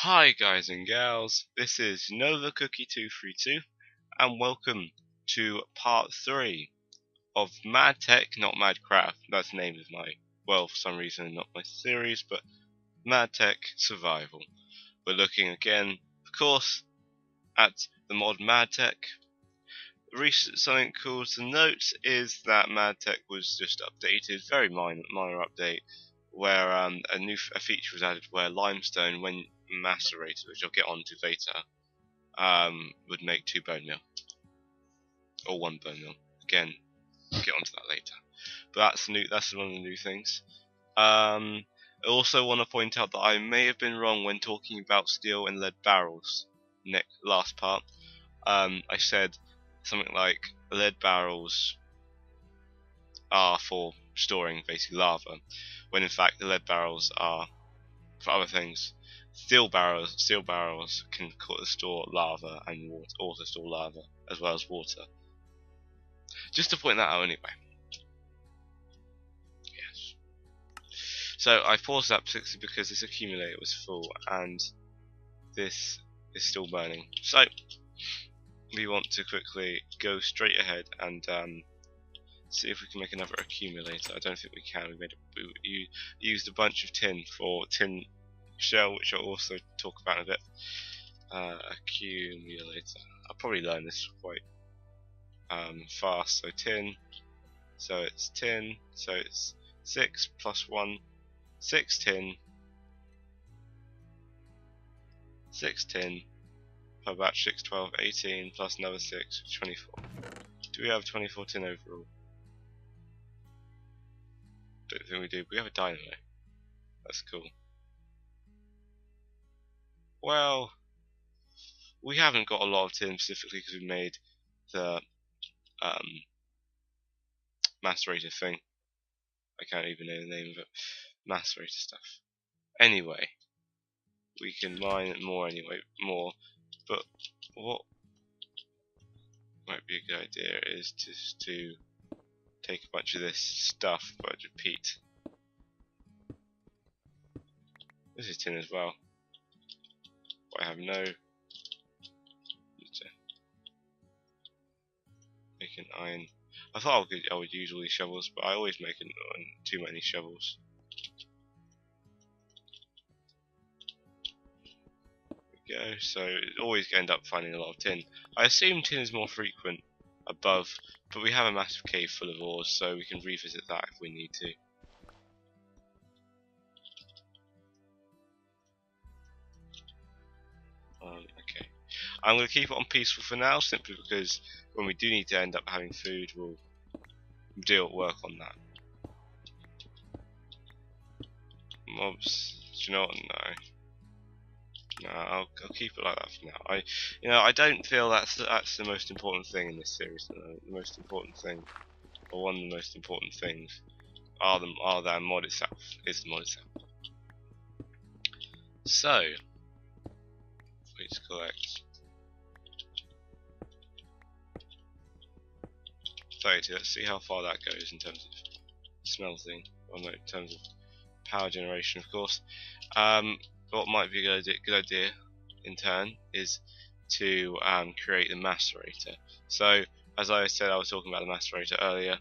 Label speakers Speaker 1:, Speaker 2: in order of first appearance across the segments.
Speaker 1: Hi guys and gals, this is Nova Cookie 232 and welcome to part 3 of MaddTech, not MaddCraft. That's the name of my, well, for some reason not my series, but MaddTech Survival. We're looking again, of course, at the mod MaddTech. Something cool to note is that MaddTech was just updated, very minor update, where a feature was added where limestone, when macerated, which I'll get onto later, would make 2 bone meal, or 1 bone meal. Again, I'll get onto that later. But that's new. That's one of the new things. I also want to point out that I may have been wrong when talking about steel and lead barrels. Last part, I said something like lead barrels are for storing basically lava, when in fact the lead barrels are for other things. Steel barrels can store lava and water, also store lava as well as water. Just to point that out anyway. Yes. So I paused that particularly because this accumulator was full and this is still burning. So we want to quickly go straight ahead and see if we can make another accumulator. I don't think we can. We used a bunch of tin for tin shell, which I'll also talk about in a bit. Accumulator. I'll probably learn this quite fast. So tin. So it's tin. So it's 6 plus 1. 6 tin. 6 tin. Per batch 6, 12, 18 plus another 6, 24. Do we have 24 tin overall? Don't think we do. We have a dynamo. That's cool. Well, we haven't got a lot of tin specifically because we made the macerator thing. I can't even know the name of it. Macerator stuff. Anyway, we can mine more anyway, but what might be a good idea is just to take a bunch of this stuff, but repeat. This is tin as well. But I have no. Make an iron. I thought I would use all these shovels, but I always make too many shovels. There we go. So always end up finding a lot of tin. I assume tin is more frequent above, but we have a massive cave full of ores, so we can revisit that if we need to. Okay. I'm going to keep it on peaceful for now, simply because when we do need to end up having food, we'll work on that. Mobs, do you know what? No, I'll keep it like that for now. I don't feel that's the most important thing in this series. The most important thing, or one of the most important things, are the mod itself. Is the mod itself. So, let's collect 32. Let's see how far that goes in terms of smelting, or no, in terms of power generation, of course. What might be a good idea in turn is to create the macerator. So, as I said, I was talking about the macerator earlier.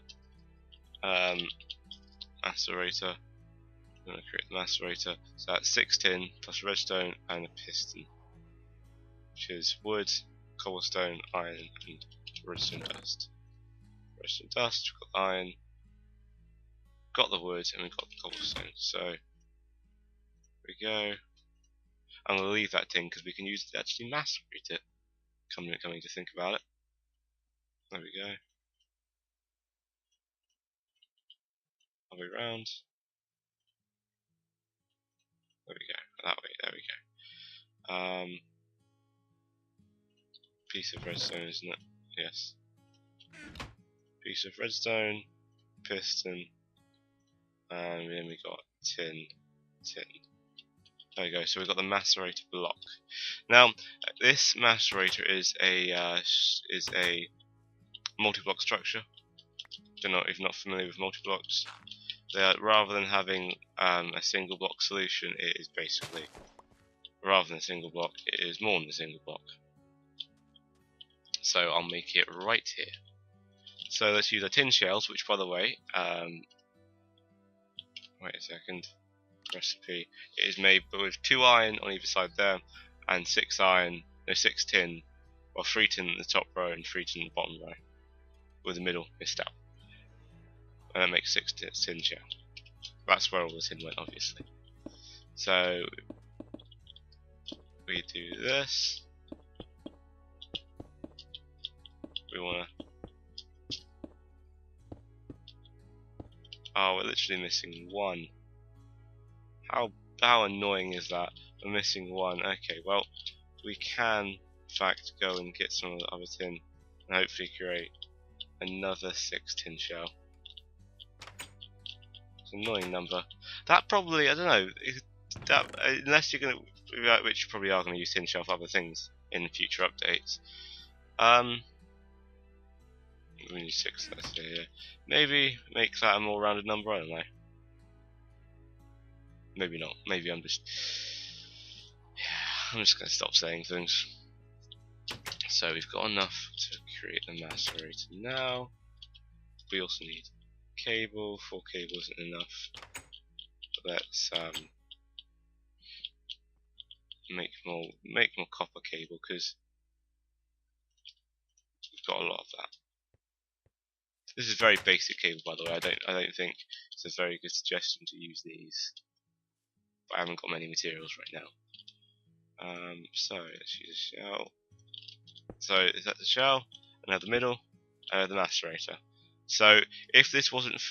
Speaker 1: Macerator. I'm going to create the macerator. So that's 6 tin plus redstone and a piston, which is wood, cobblestone, iron, and redstone dust. Redstone dust, we've got iron, got the wood, and we've got the cobblestone. So there we go. I'm going to leave that tin because we can use it to actually macerate it. Coming to think about it. There we go. All the way around. There we go. That way. There we go. Piece of redstone, isn't it? Yes. Piece of redstone, piston, and then we got tin. There we go. So we've got the macerator block. Now, this macerator is a multi-block structure. Don't know if you're not familiar with multi-blocks. Rather than having a single block solution, it is basically rather than a single block, it is more than a single block. So I'll make it right here. So let's use our tin shells, which by the way, wait a second, recipe, it is made with 2 iron on either side there, and 6 tin, or 3 tin in the top row and 3 tin in the bottom row, with the middle missed out. And that makes 6 tin shell. That's where all the tin went, obviously. So we do this. We wanna. Oh, we're literally missing 1. How annoying is that? We're missing 1. Okay, well, we can in fact go and get some of the other tin and hopefully create another 6 tin shell. It's an annoying number. That probably, I don't know, unless you're gonna, which you probably are gonna use tin shell for other things in future updates. We need 6, let's say, yeah. Maybe make that a more rounded number, I don't know. Maybe not, maybe I'm just gonna stop saying things. So we've got enough to create the macerator now. We also need cable. 4 cable isn't enough. Let's make more copper cable, because we've got a lot of that. This is very basic cable, by the way. I don't think it's a very good suggestion to use these, but I haven't got many materials right now. So let's use a shell. So is that the shell? And now the middle, the macerator. So if this wasn't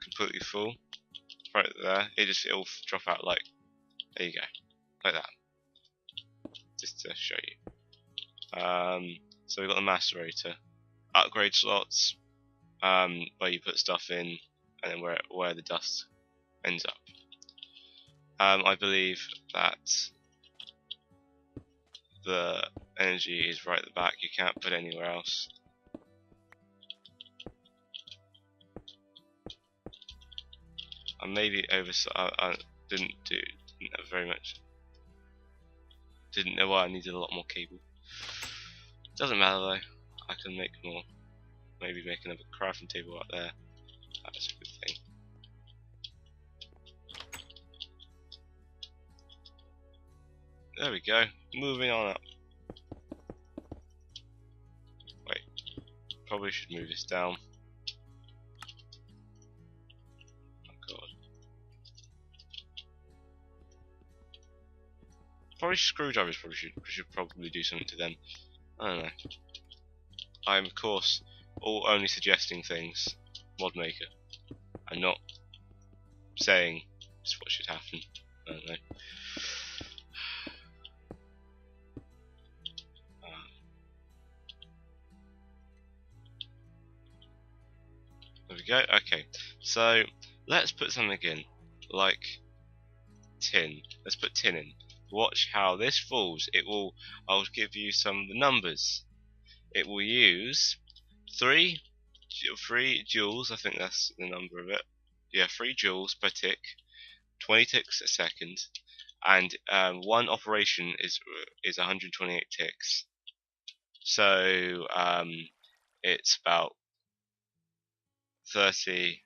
Speaker 1: completely full, right there, it'll drop out like, there you go, like that. Just to show you. So we've got the macerator, upgrade slots, where you put stuff in, and then where the dust ends up. I believe that the energy is right at the back. You can't put it anywhere else. I maybe I didn't have very much. Didn't know why I needed a lot more cable. Doesn't matter though. I can make more. Maybe make another crafting table up there. That's a good thing. There we go. Moving on up. Wait. Probably should move this down. Oh god. Probably screwdrivers should probably do something to them. I don't know. I'm of course only suggesting things, mod maker. I'm not saying this is what should happen. I don't know. There we go. Okay, so let's put something in, like tin. Let's put tin in. Watch how this falls. I'll give you some of the numbers. It will use 3 joules, I think that's the number of it. Yeah, 3 joules per tick, 20 ticks a second, and one operation is 128 ticks. So it's about 30.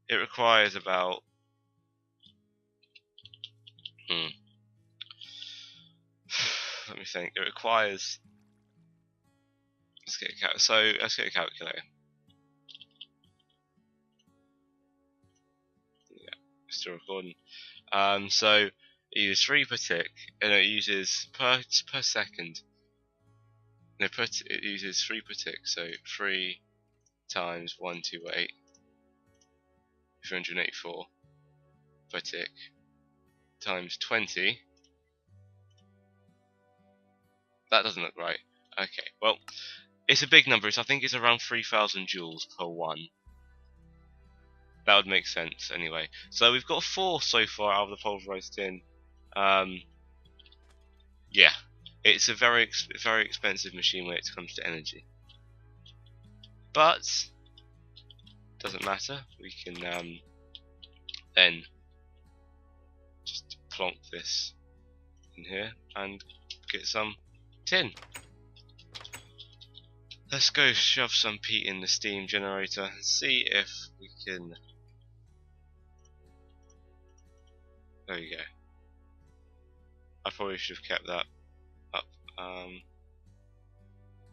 Speaker 1: It requires about let me think. It requires. Let's get a calculator. Yeah, still recording. So it uses 3 per tick, and it uses per second. No, it uses 3 per tick. So 3 times 128, 384 per tick, times 20. That doesn't look right. Okay, well, it's a big number. I think it's around 3,000 joules per one. That would make sense anyway. So we've got 4 so far out of the pulverized tin. Yeah, it's a very expensive machine when it comes to energy. But doesn't matter. We can then just plonk this in here and get some tin. Let's go shove some peat in the steam generator and see if we can. There you go. I probably should have kept that up.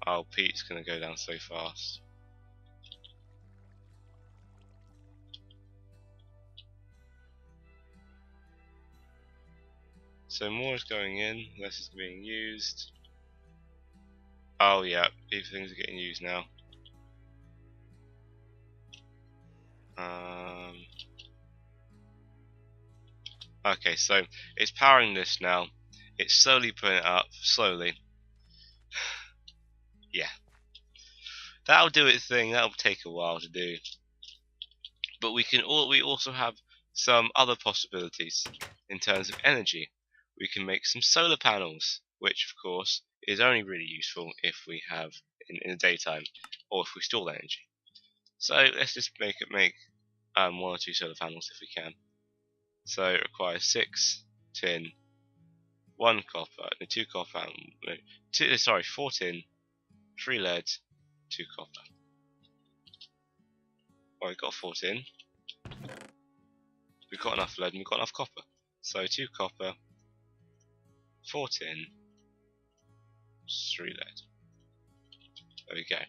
Speaker 1: Oh, peat's gonna go down so fast. So more is going in, less is being used. Oh yeah, these things are getting used now. Okay, so it's powering this now. It's slowly putting it up, slowly. Yeah. That'll do its thing, that'll take a while to do. But we also have some other possibilities in terms of energy. We can make some solar panels, which of course is only really useful if we have in the daytime, or if we store energy. So let's just make 1 or 2 solar panels if we can. So it requires 6 tin, 1 copper, no, 2 copper, no, 4 tin, 3 lead, 2 copper. Well, we've got 4 tin, we've got enough lead, and we've got enough copper. So 2 copper, 4 tin, 3 lead. There we go.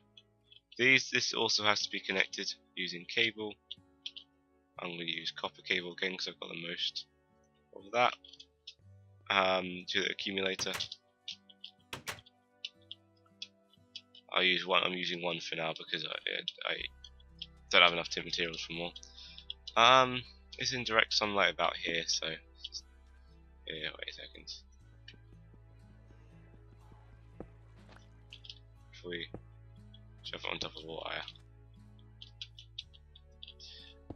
Speaker 1: This also has to be connected using cable. I'm going to use copper cable again because I've got the most of that. To the accumulator. I'm using one for now because I don't have enough tin materials for more. It's in direct sunlight about here, so yeah, wait a second. If we shove it on top of the wire.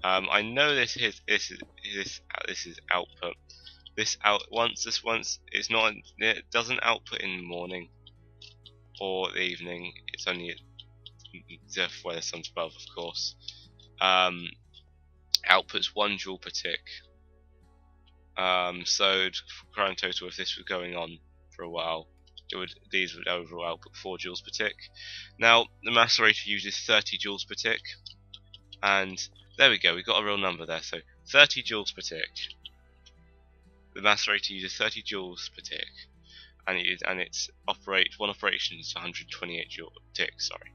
Speaker 1: I know this is output. Once it's not. It doesn't output in the morning or the evening. It's only where the sun's above, of course. Outputs 1 joule per tick. So grand total, if this was going on for a while, these would overall output 4 joules per tick. Now the macerator uses 30 joules per tick, and there we go. We got a real number there. So 30 joules per tick. The macerator uses 30 joules per tick, and one operation is 128 ticks. Sorry,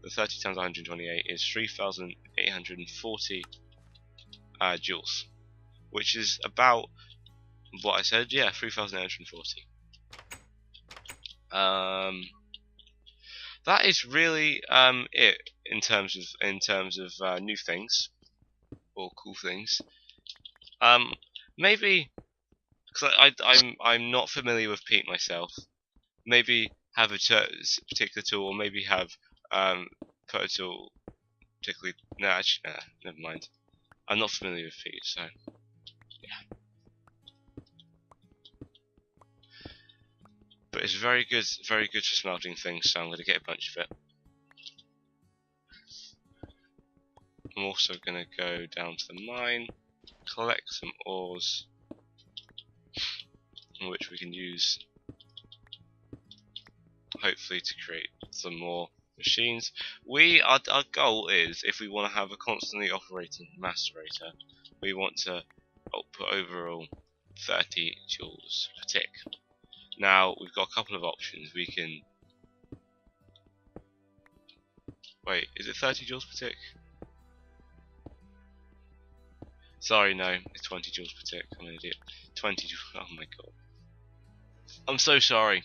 Speaker 1: the 30 times 128 is 3,840 joules, which is about what I said. Yeah, 3,840. That is really it in terms of new things or cool things. Maybe because I'm not familiar with peat myself. Maybe have a particular tool, or maybe have put a tool particularly. No, actually, never mind. I'm not familiar with peat, so yeah. But it's very good for smelting things. So I'm going to get a bunch of it. I'm also going to go down to the mine, collect some ores, which we can use hopefully to create some more machines. Our goal is, if we want to have a constantly operating macerator, we want to output overall 30 joules per tick. Now we've got a couple of options. We can wait. Is it 30 joules per tick? Sorry, no, it's 20 joules per tick. I'm an idiot. 20 joules. Oh my god. I'm so sorry.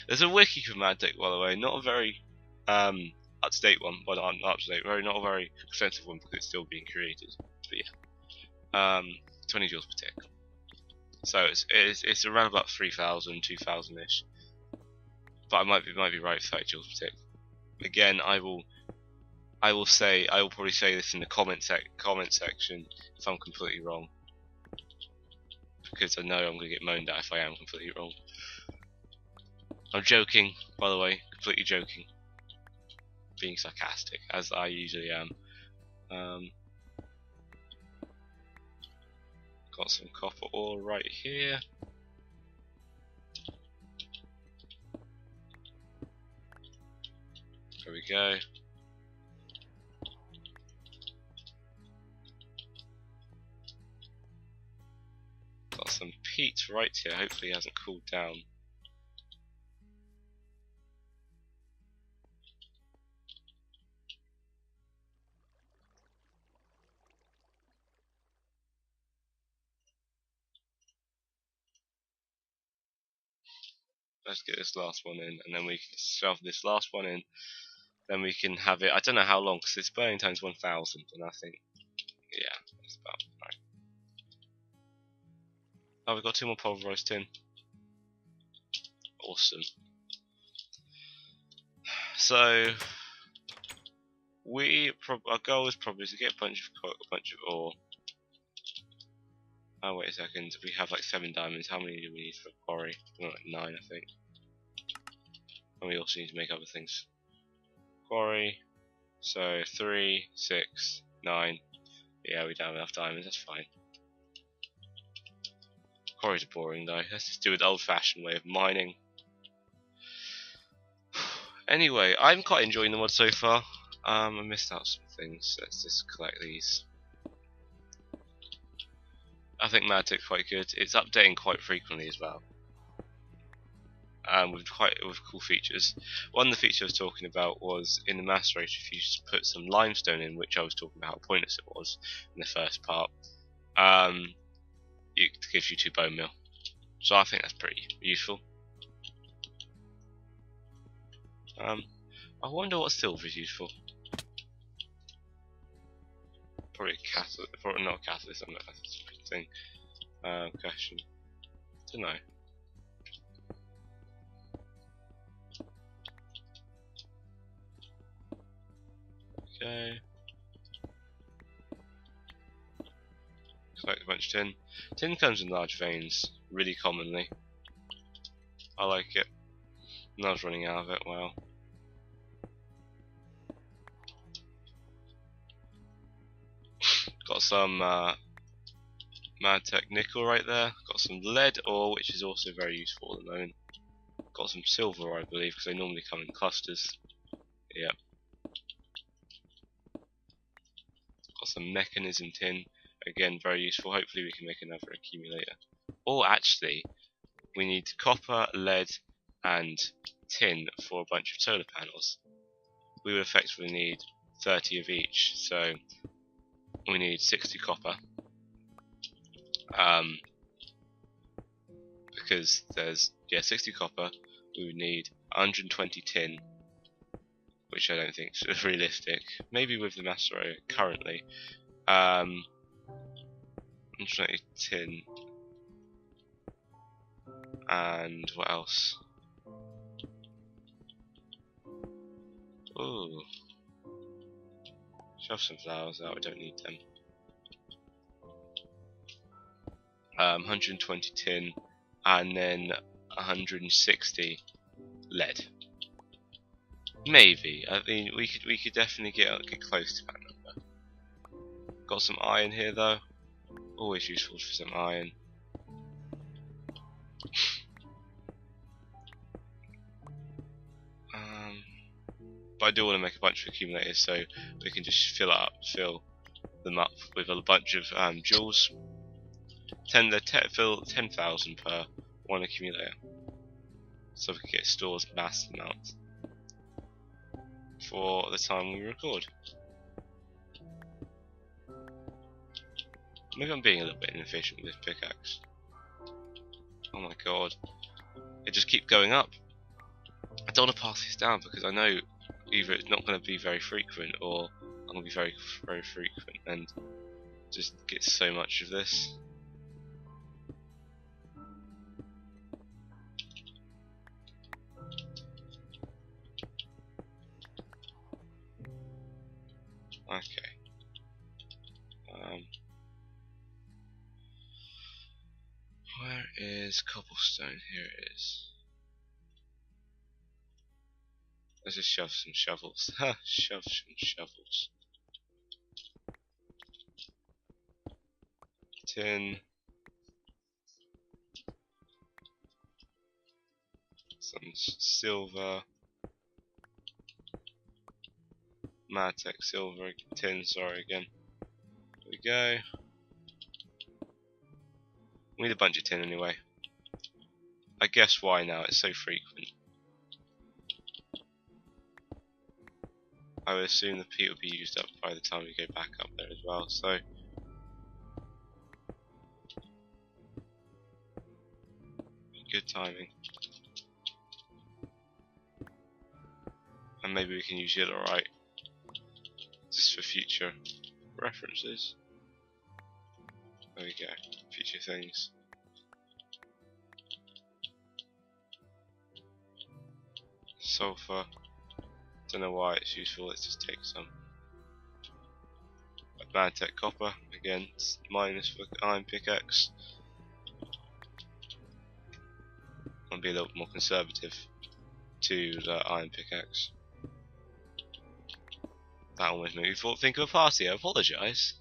Speaker 1: There's a wiki for MaddTech, by the way. Not a very up-to-date one, but not up-to-date. Not a very extensive one because it's still being created. But yeah, 20 joules per tick. So it's around about 3,000, 2,000-ish. But I might be right. 30 joules per tick. Again, I will probably say this in the comment section if I'm completely wrong, because I know I'm going to get moaned at if I am completely wrong. I'm joking, by the way, completely joking, being sarcastic as I usually am. Got some copper ore right here. There we go. Got some peat right here. Hopefully it hasn't cooled down. Let's get this last one in, and then we can shove this last one in. Then we can have it. I don't know how long, because it's burning times 1000, and I think, yeah, that's about right. Oh, we've got 2 more pulverized tin. Awesome. So our goal is probably to get a bunch of ore. Oh wait a second, we have like 7 diamonds. How many do we need for a quarry? Like 9, I think. And we also need to make other things. Quarry. So 3, 6, 9. Yeah, we don't have enough diamonds. That's fine. Quarries are boring though. Let's just do it the old-fashioned way of mining. Anyway, I'm quite enjoying the mod so far. I missed out some things. Let's just collect these. I think MaddTech's quite good. It's updating quite frequently as well. With cool features. One of the features I was talking about was in the master race, if you just put some limestone in, which I was talking about how pointless it was in the first part, it gives you 2 bone meal. So I think that's pretty useful. I wonder what silver is used for. Probably a catalyst, probably not a catalyst, I don't know, that's a stupid thing. Question. Don't know. Okay. Collect a bunch of tin. Tin comes in large veins, really commonly. I like it. And I was running out of it, wow. Got some MaddTech nickel right there. Got some lead ore, which is also very useful at the moment. Got some silver, I believe, because they normally come in clusters. Yep. Got some mechanism tin, again very useful. Hopefully we can make another accumulator. Or actually, we need copper, lead, and tin for a bunch of solar panels. We would effectively need 30 of each, so we need 60 copper. Because there's 60 copper, we would need 120 tin, which I don't think is realistic. Maybe with the Macero currently. 120 tin, and what else? Ooh, shove some flowers out. We don't need them. 120 tin, and then 160 lead. Maybe. I mean, we could definitely get close to that number. Got some iron here though. Always useful for some iron. But I do want to make a bunch of accumulators so we can just fill them up with a bunch of jewels. Fill 10,000 per one accumulator, so we can get stores mass amounts for the time we record. Maybe I'm being a little bit inefficient with this pickaxe. Oh my god, it just keeps going up. I don't want to pass this down because I know either it's not going to be very frequent or I'm going to be very, very frequent and just get so much of this. Okay. Where is cobblestone? Here it is. Let's just shove some shovels. Ha! Shove some shovels. Tin. some silver, MaddTech silver, tin, sorry again. There we go. We need a bunch of tin anyway. I guess why now, it's so frequent. I would assume the peat will be used up by the time we go back up there as well, so good timing. And maybe we can use yellow right just for future references. There we go, future things. Sulfur, don't know why it's useful, let's just take some. MaddTech copper, again, it's minus for iron pickaxe. I'll be a little more conservative to the iron pickaxe. That almost made me think of a party, I apologise.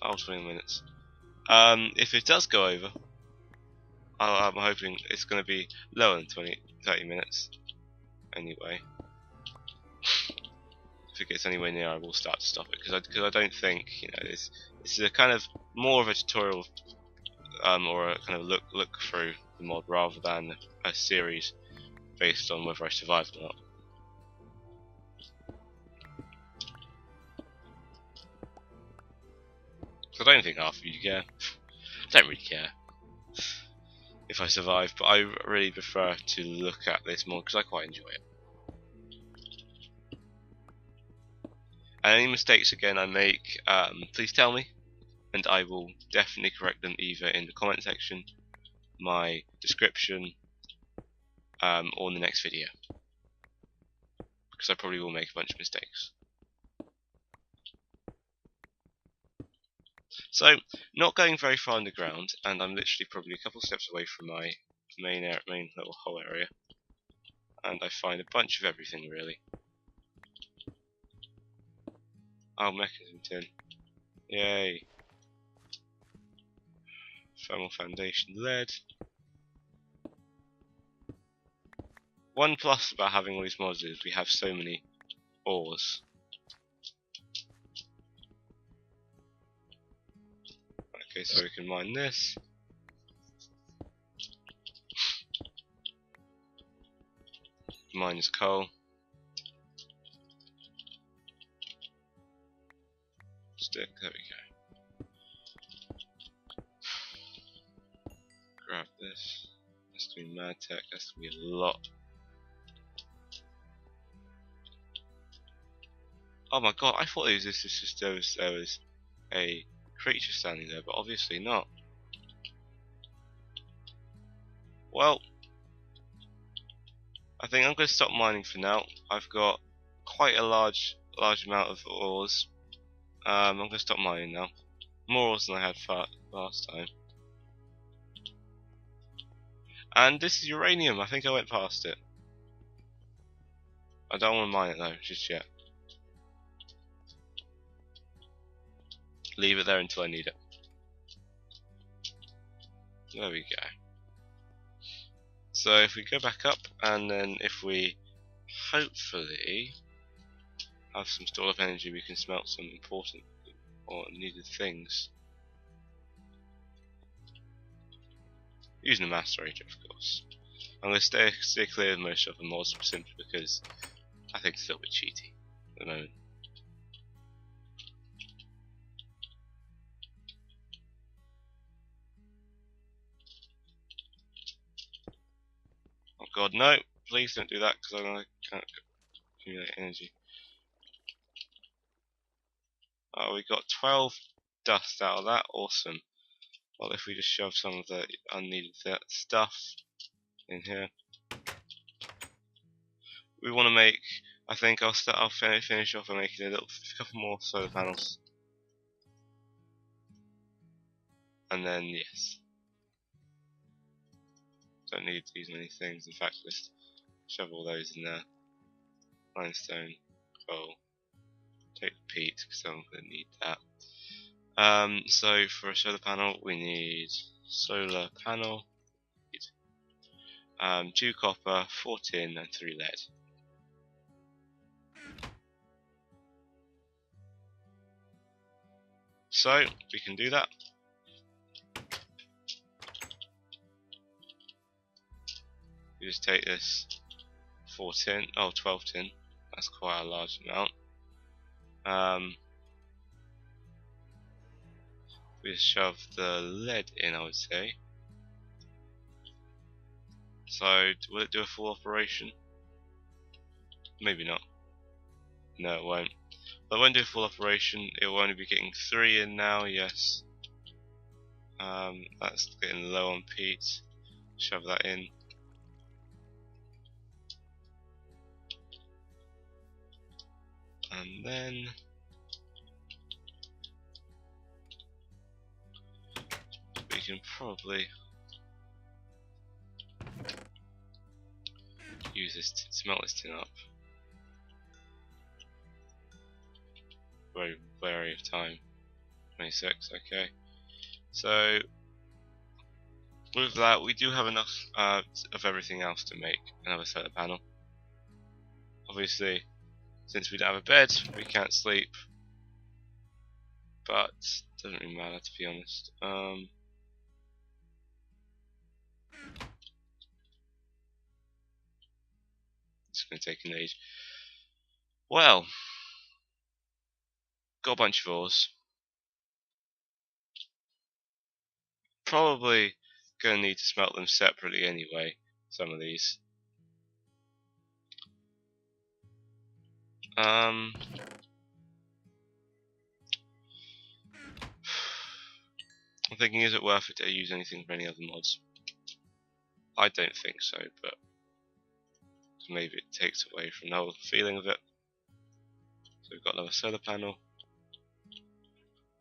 Speaker 1: Oh, 20 minutes. If it does go over, I'm hoping it's going to be lower than 30 minutes. Anyway. If it gets anywhere near, I will start to stop it, because I don't think, you know, this is a kind of more of a tutorial or a kind of look through the mod rather than a series based on whether I survive or not. So I don't think half of you care. I don't really care if I survive, but I really prefer to look at this more because I quite enjoy it. And any mistakes again I make, please tell me, and I will definitely correct them either in the comment section, my description, or in the next video, because I probably will make a bunch of mistakes. So, not going very far underground, and I'm literally probably a couple steps away from my main little hole area, and I find a bunch of everything really. Oh, mechanism tin. Yay. Thermal foundation lead. One plus about having all these mods is we have so many ores. Okay, so we can mine this. Mine is coal. Stick, there we go. Grab this. That's gonna be MaddTech, that's gonna be a lot. Oh my god, I thought there was a creature standing there, but obviously not. Well, I think I'm going to stop mining for now. I've got quite a large amount of ores. I'm going to stop mining now. More ores than I had last time. And this is uranium. I think I went past it. I don't want to mine it though, just yet. Leave it there until I need it. There we go. So if we go back up, and then if we hopefully have some stored up energy, we can smelt some important or needed things. Using the master ranger, of course. I'm going to stay clear of most of the mods simply because I think it's a little bit cheaty at the moment. Oh god, no! Please don't do that because I can't accumulate energy. Oh, we got 12 dust out of that, awesome. Well, if we just shove some of the unneeded stuff in here. We want to make, I think I'll finish off by making a couple more solar panels. And then, yes. Don't need these many things, in fact, just shove all those in there. Limestone, coal, take the peat, because I'm going to need that. So for a solar panel, we need solar panel, 2 copper, 4 tin, and 3 lead. So we can do that. We just take this 4 tin, 12 tin. That's quite a large amount. We just shove the lead in, I would say. So will it do a full operation? Maybe not. No, it won't. But it won't do a full operation. It will only be getting 3 in now. Yes. That's getting low on peat. Shove that in. And then we can probably use this to smelt this tin up. Very wary of time. 26, okay. So with that, we do have enough of everything else to make another solar panel. Obviously, since we don't have a bed, we can't sleep. But it doesn't really matter, to be honest. It's going to take an age. Well, got a bunch of ores. Probably going to need to smelt them separately anyway, some of these. I'm thinking, is it worth it to use anything for any other mods? I don't think so, but maybe it takes away from the whole feeling of it. So we've got another solar panel.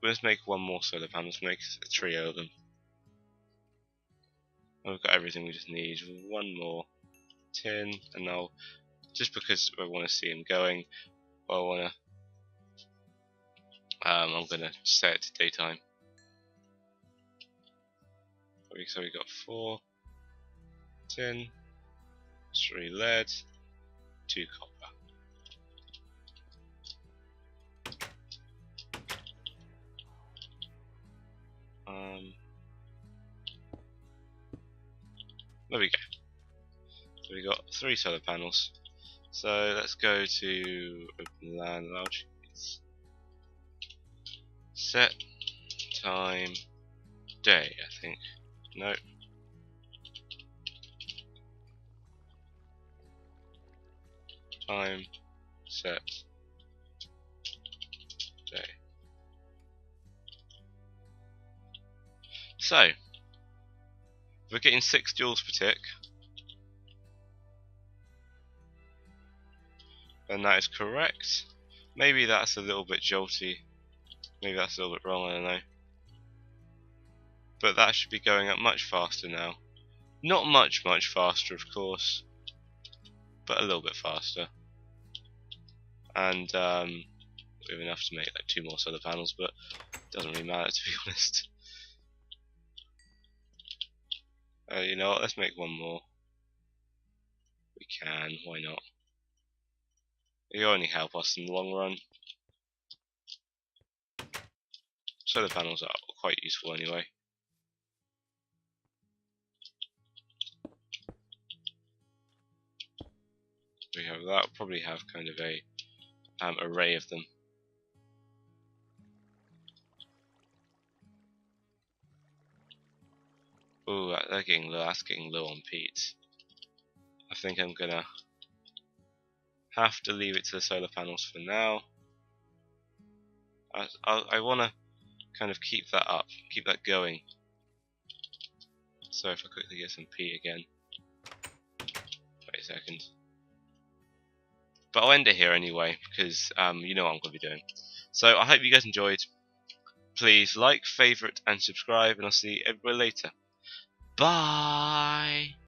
Speaker 1: We'll just make one more solar panel to make a trio of them. And we've got everything we just need. One more tin, and now, just because I want to see him going, I'm gonna set it to daytime. So we got 4 tin, 3 lead, 2 copper. There we go. So we got 3 solar panels. So let's go to open LAN large. Set time day, I think. No. Time set day. So we're getting 6 joules per tick, and that is correct. Maybe that's a little bit jolty. Maybe that's a little bit wrong, I don't know. But that should be going up much faster now. Not much faster, of course, but a little bit faster. And we have enough to make like 2 more solar panels, but it doesn't really matter, to be honest. You know what, let's make 1 more. We can, why not? It'll only help us in the long run. Solar panels are quite useful anyway. We have that. We'll probably have kind of a array of them. Ooh, they're getting low. That's getting low on peat. I think I'm gonna have to leave it to the solar panels for now. I want to kind of keep that up, keep that going. So if I quickly get some peat again. Wait a second. But I'll end it here anyway, because you know what I'm going to be doing. So I hope you guys enjoyed. Please like, favourite, and subscribe, and I'll see everybody later. Bye!